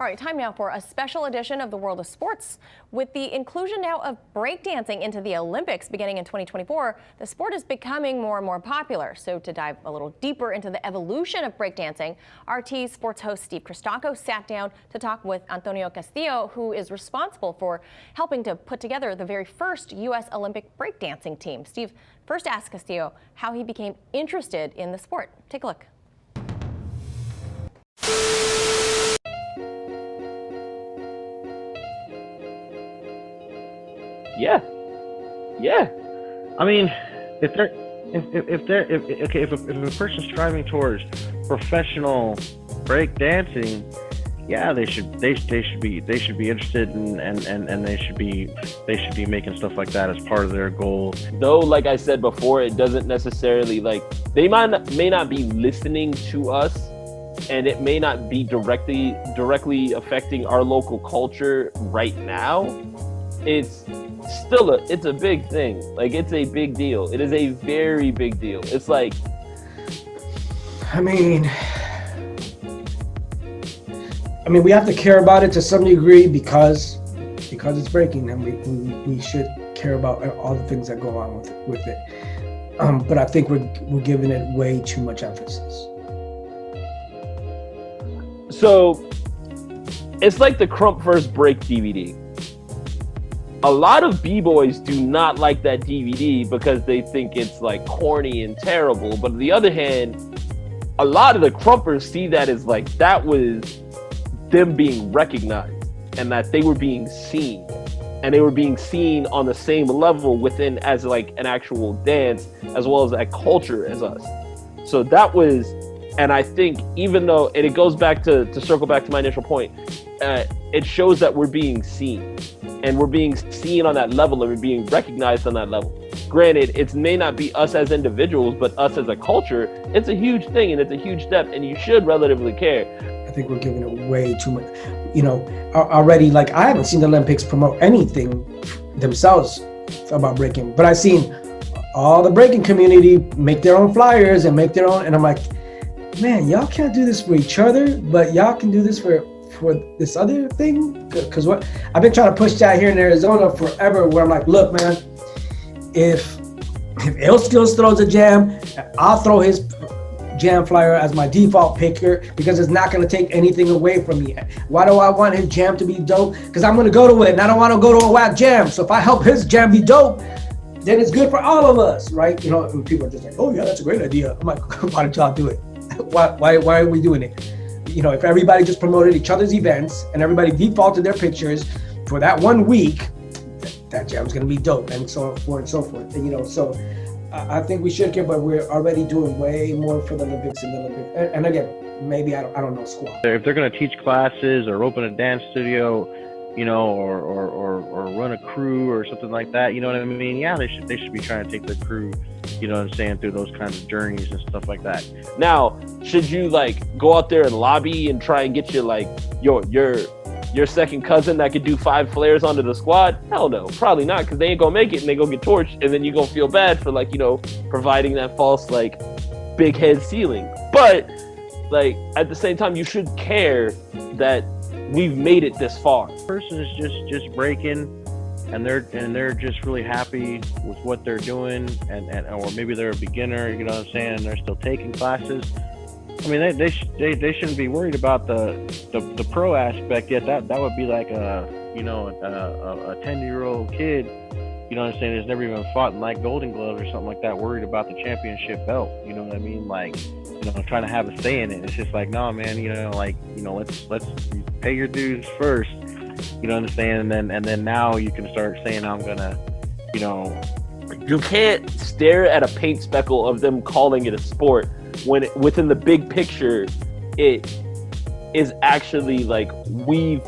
All right, time now for a special edition of the World of Sports. With the inclusion now of breakdancing into the Olympics beginning in 2024, the sport is becoming more and more popular. So to dive a little deeper into the evolution of breakdancing, RT Sports host Steve Christako sat down to talk with Antonio Castillo, who is responsible for helping to put together the very first U.S. Olympic breakdancing team. Steve first asked Castillo how he became interested in the sport. Take a look. Yeah. I mean, if a person's striving towards professional break dancing, yeah, they should be interested in, and they should be making stuff like that as part of their goal. Though, like I said before, it doesn't necessarily, like, they may not be listening to us, and it may not be directly affecting our local culture right now. It's still it's a big thing. Like, it's a big deal. It is a very big deal. It's like, I mean, we have to care about it to some degree because it's breaking, and we should care about all the things that go on with it. But I think we're giving it way too much emphasis. So it's like the Crump vs. Break DVD. A lot of b-boys do not like that DVD because they think it's like corny and terrible. But on the other hand, a lot of the Crumpers see that as like, that was them being recognized, and that they were being seen, and they were being seen on the same level within as like an actual dance, as well as a culture as us. So that was, and I think even though, and it goes back to circle back to my initial point, it shows that we're being seen. And we're being seen on that level, and we're being recognized on that level. Granted, it may not be us as individuals, but us as a culture, it's a huge thing, and it's a huge step, and you should relatively care. I think we're giving it way too much. You know, already, like, I haven't seen the Olympics promote anything themselves about breaking, but I've seen all the breaking community make their own flyers and make their own, and I'm like, man, y'all can't do this for each other, but y'all can do this for this other thing. Because what I've been trying to push that here in Arizona forever, where I'm like, look, man, if Illskillz throws a jam, I'll throw his jam flyer as my default picker, because it's not going to take anything away from me. Why do I want his jam to be dope? Because I'm going to go to it, and I don't want to go to a whack jam. So if I help his jam be dope, then it's good for all of us, right? You know, and people are just like, oh yeah, that's a great idea. I'm like, why don't y'all do it? Why are we doing it? You know, if everybody just promoted each other's events and everybody defaulted their pictures for that 1 week, that jam's gonna be dope, and so forth and so forth. And, you know, so I think we should care, but we're already doing way more for the Olympics and the Olympics. And again, maybe I don't know squat. If they're gonna teach classes or open a dance studio, you know, or run a crew or something like that, you know what I mean? Yeah, they should be trying to take the crew, you know what I'm saying, through those kinds of journeys and stuff like that. Now, should you like go out there and lobby and try and get your like your second cousin that could do 5 flares onto the squad? Hell no, probably not, because they ain't gonna make it, and they gonna get torched, and then you gonna feel bad for, like, you know, providing that false like big head ceiling. But like, at the same time, you should care that we've made it this far. Person is just breaking, and they're just really happy with what they're doing, and or maybe they're a beginner, you know what I'm saying, and they're still taking classes. I mean, they shouldn't be worried about the pro aspect yet. That would be like a 10-year-old kid, you know what I'm saying, that's never even fought in like Golden Gloves or something like that, worried about the championship belt, you know what I mean? Like, you know, trying to have a say in it. It's just like, no, man, you know, like, you know, let's pay your dues first, you know what I'm saying? And then now you can start saying, I'm gonna, you know. You can't stare at a paint speckle of them calling it a sport when within the big picture, it is actually like, we've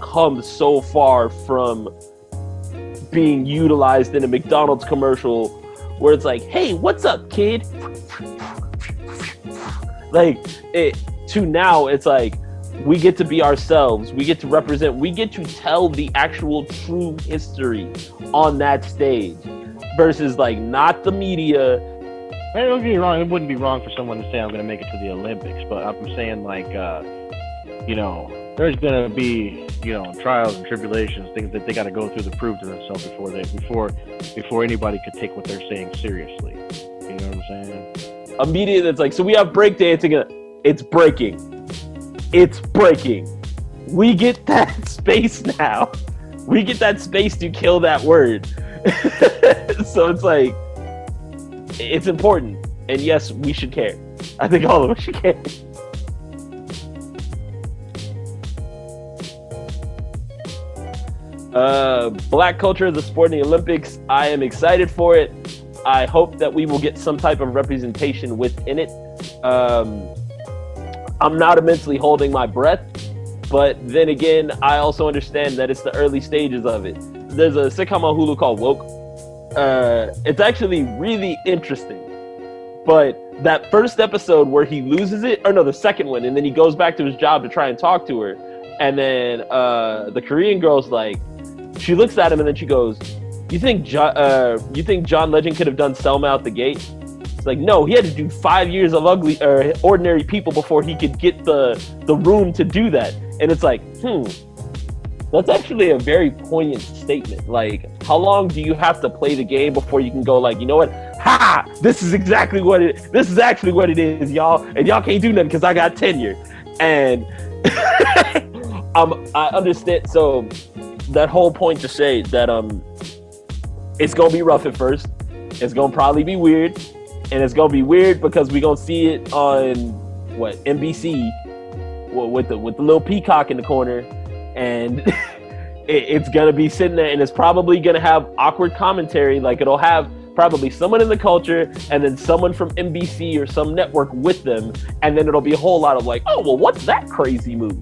come so far from being utilized in a McDonald's commercial where it's like, hey, what's up, kid? Like, to now, it's like, we get to be ourselves. We get to represent. We get to tell the actual true history on that stage versus, like, not the media. Don't get me wrong. It wouldn't be wrong for someone to say, I'm going to make it to the Olympics. But I'm saying, like, you know, there's gonna be, you know, trials and tribulations, things that they got to go through to prove to themselves before anybody could take what they're saying seriously. You know what I'm saying? Immediately, it's like, so we have breakdancing. It's breaking. It's breaking. We get that space now. We get that space to kill that word. So it's like, it's important. And yes, we should care. I think all of us should care. Black culture, the sport in the Olympics. I am excited for it. I hope that we will get some type of representation within it. I'm not immensely holding my breath, but then again, I also understand that it's the early stages of it. There's a sitcom on Hulu called Woke. It's actually really interesting, but that first episode where he loses it, or no, the second one, and then he goes back to his job to try and talk to her, and then the Korean girl's like, she looks at him and then she goes, you think John Legend could have done Selma out the gate? It's like, no, he had to do 5 years of ordinary people before he could get the room to do that. And it's like, that's actually a very poignant statement. Like, how long do you have to play the game before you can go like, you know what? Ha! This is actually what it is, y'all. And y'all can't do nothing because I got tenure. And I understand. So that whole point to say that it's gonna be rough at first. It's gonna probably be weird, and it's gonna be weird because we gonna see it on NBC with the little peacock in the corner, and it's gonna be sitting there, and it's probably gonna have awkward commentary. Like, it'll have probably someone in the culture and then someone from NBC or some network with them, and then it'll be a whole lot of like, oh well, what's that crazy move?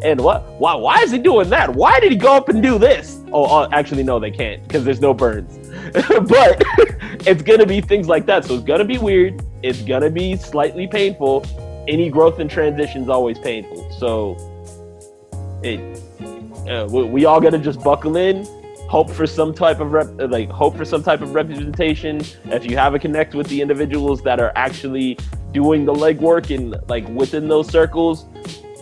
And why is he doing that? Why did he go up and do this? Oh, actually, no, they can't because there's no burns. But it's going to be things like that. So it's going to be weird. It's going to be slightly painful. Any growth and transition is always painful. So we all got to just buckle in, hope for some type of representation. If you have a connect with the individuals that are actually doing the legwork and like within those circles,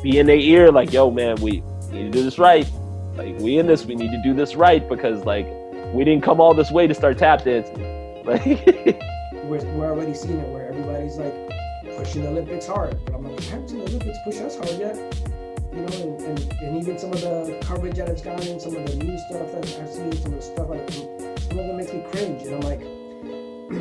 be in their ear, like, yo, man, we need to do this right. Like, we in this, we need to do this right because, like, we didn't come all this way to start tap dancing. Like, we're already seeing it where everybody's like pushing the Olympics hard, but I'm like, I haven't seen the Olympics push us hard yet. You know, and even some of the coverage that it's gotten, some of the new stuff that I've seen, some of the stuff, some of it makes me cringe. And I'm like,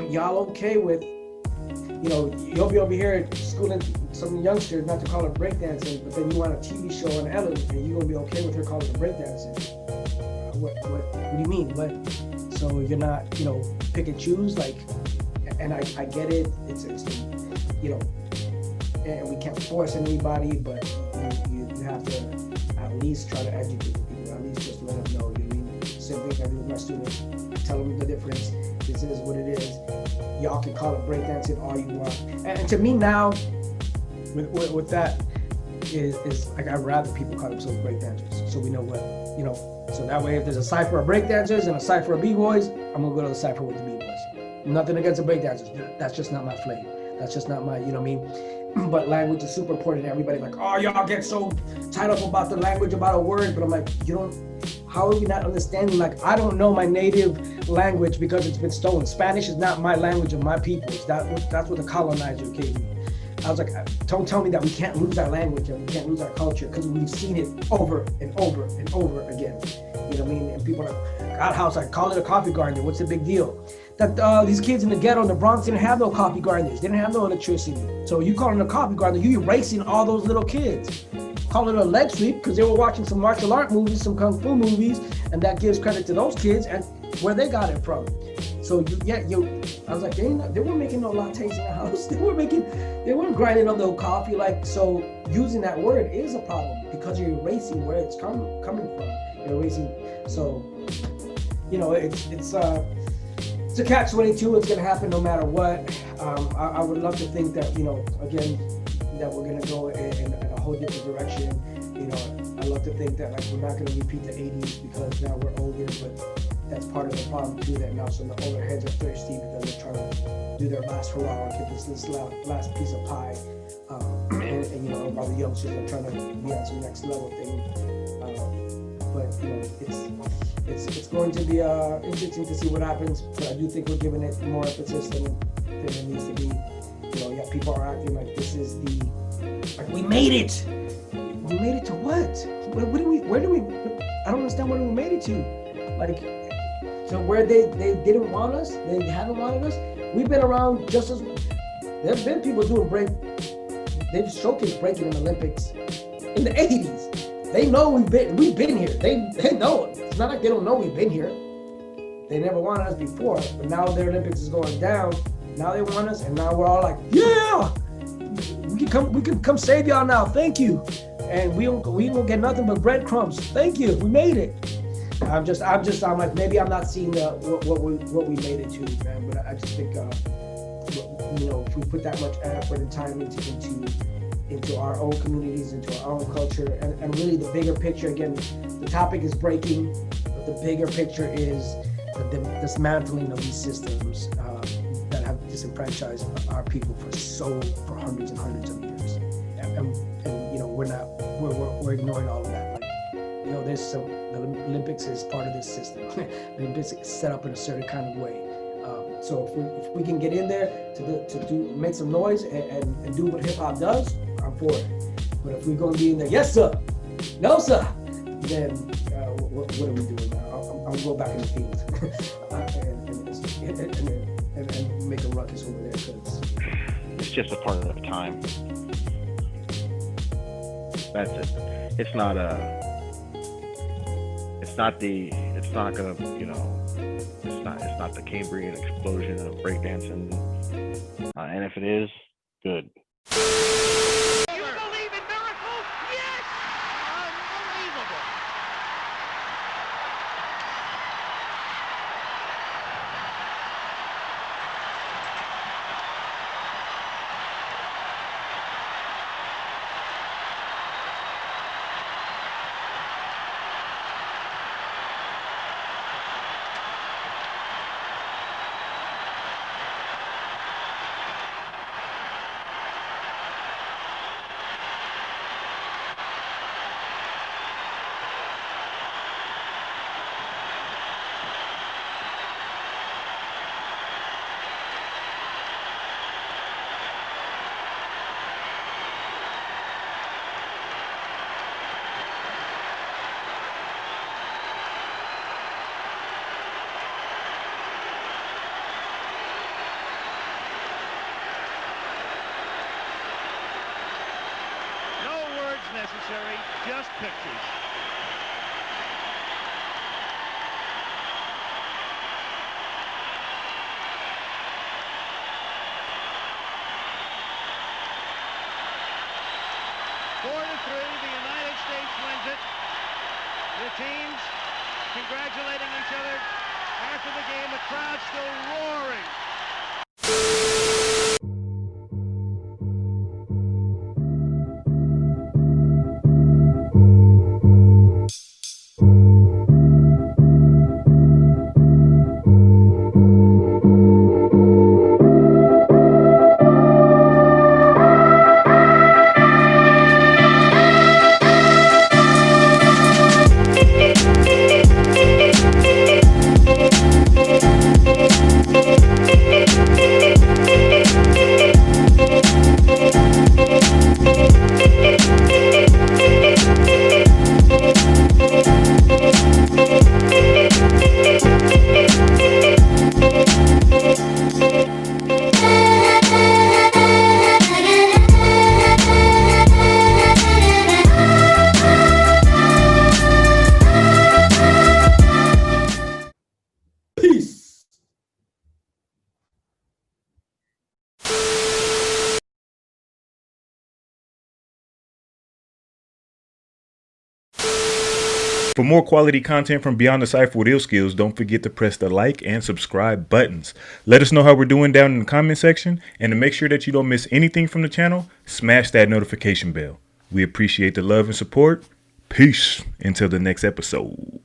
y'all okay with, you know, you'll be over here schooling some youngsters not to call it breakdancing, but then you want a TV show on Ellen and you're gonna be okay with her calling it breakdancing. What do you mean? What? So you're not, you know, pick and choose, like, and I get it. It's you know, and we can't force anybody, but you have to at least try to educate the people. At least just let them know. You know what I mean? Same thing I do with my students. Tell them the difference. This is what it is. Y'all can call it breakdancing all you want. And to me now, with that, is like, I'd rather people call themselves breakdancers, so we know what, you know. So that way, if there's a Cypher of breakdancers and a Cypher of bboys, I'm gonna go to the Cypher with the bboys. Nothing against the breakdancers. That's just not my flavor. That's just not my, you know what I mean? But language is super important. Everybody's like, oh, y'all get so tied up about the language, about a word. But I'm like, you don't, how are we not understanding? Like, I don't know my native language because it's been stolen. Spanish is not my language of my people. That's what the colonizer gave me. I was like, don't tell me that we can't lose our language and we can't lose our culture because we've seen it over and over and over again. You know what I mean? And people are like, God, house, I call it a coffee gardener. What's the big deal? That these kids in the ghetto in the Bronx didn't have no coffee gardeners. They didn't have no electricity. So you calling it a coffee gardener, you erasing all ththose little kids. Call it a leg sweep because they were watching some martial art movies, some kung fu movies, and that gives credit to those kids and where they got it from. So I was like, they weren't making no lattes in the house. They weren't grinding up no coffee. Like, so using that word is a problem because you're erasing where it's coming from. You're erasing. So, you know, it's a catch-22. It's gonna happen no matter what. I would love to think that, you know, again, that we're gonna go in a whole different direction. You know, I love to think that like we're not gonna repeat the 80s because now we're older, but that's part of the problem too, that now some of the older heads are thirsty because they're trying to do their last hurrah and get this last piece of pie. and you know, about the youngsters are trying to be on some next level thing. But you know, it's going to be interesting to see what happens. But I do think we're giving it more emphasis than it needs to be. You know, yeah, people are acting like this is like we made it. We made it to what? Where do we? I don't understand what we made it to. Like, so where they didn't want us, they haven't wanted us. We've been around just as. There've been people doing they've showcased breaking in the Olympics in the 80s. They know we've been here. They know it. It's not like they don't know we've been here. They never wanted us before, but now their Olympics is going down. Now they want us, and now we're all like, yeah, we can come save y'all now. Thank you. And we won't get nothing but breadcrumbs. Thank you. We made it. I'm like, maybe I'm not seeing what we made it to, man. But I just think, you know, if we put that much effort and time into our own communities, into our own culture, and really the bigger picture. Again, the topic is breaking, but the bigger picture is the dismantling of these systems that have disenfranchised our people for hundreds and hundreds of years. And you know, we're ignoring all of that. Like, you know, the Olympics is part of this system. The Olympics is set up in a certain kind of way. So if we can get in there to make some noise and do what hip hop does, I'm for it. But if we're gonna be in there, yes sir, no sir, then what are we doing now? I'll go back in the field and make a ruckus over there, because It's just a part of time. That's it. It's not the Cambrian explosion of breakdancing. And if it is, good. You believe in miracles? Yes! Unbelievable! Necessary, just pictures. Four to three, the United States wins it. The teams congratulating each other after the game. The crowd still roaring. For more quality content from Beyond the Cypher with Illskillz, don't forget to press the like and subscribe buttons. Let us know how we're doing down in the comment section, and to make sure that you don't miss anything from the channel, smash that notification bell. We appreciate the love and support. Peace until the next episode.